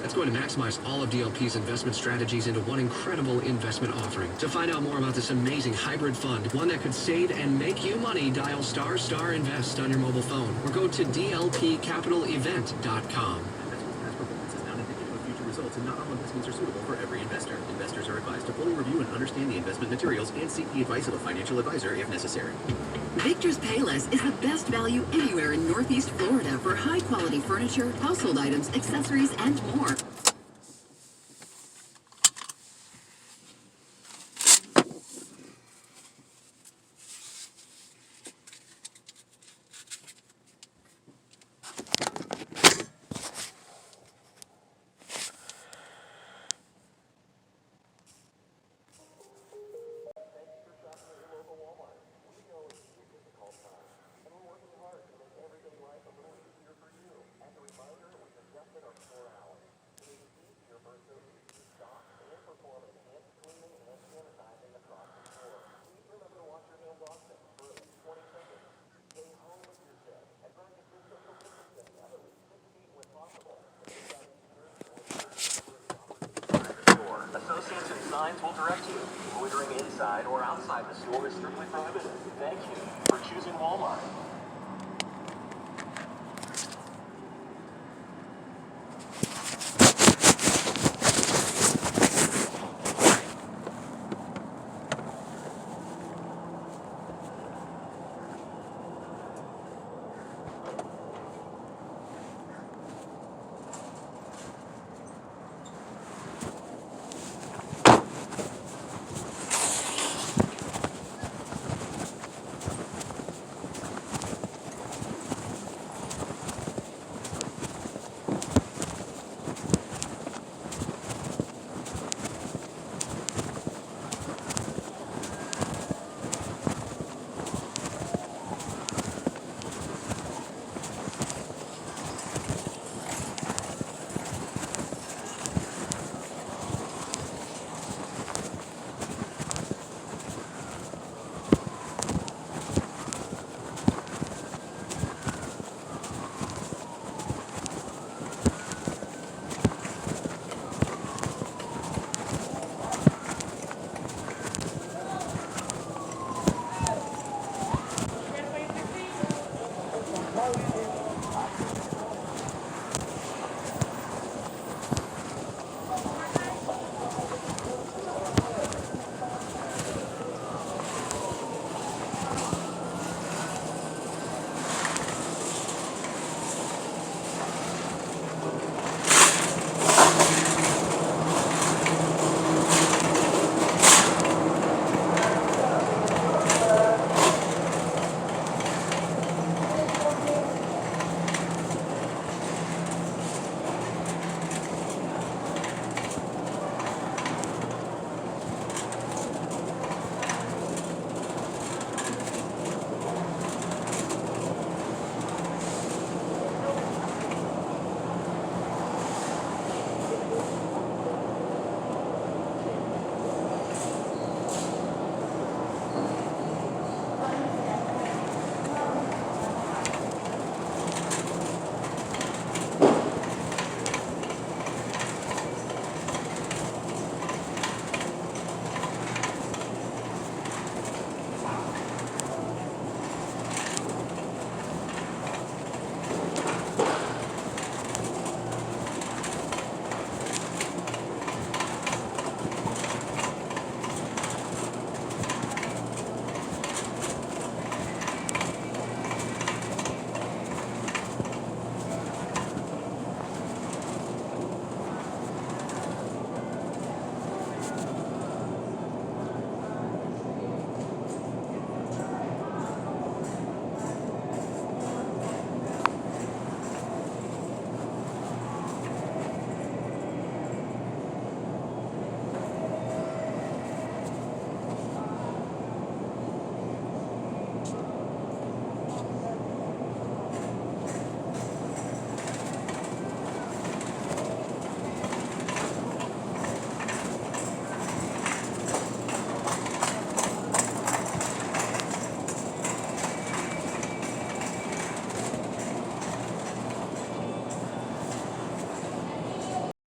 That's going to maximize all of DLP's investment strategies into one incredible investment offering. To find out more about this amazing hybrid fund, one that could save and make you money, dial ** invest on your mobile phone or go to dlpcapitalevent.com. Past performance is not indicative of future results, and not all investments are suitable for every investor. Investors are advised to fully review and understand the investment materials and seek the advice of a financial advisor if necessary. Victor's Payless is the best value anywhere in Northeast Florida for high-quality furniture, household items, accessories, and more. Associates and signs will direct you. Loitering inside or outside the store is strictly prohibited. Thank you for choosing Walmart.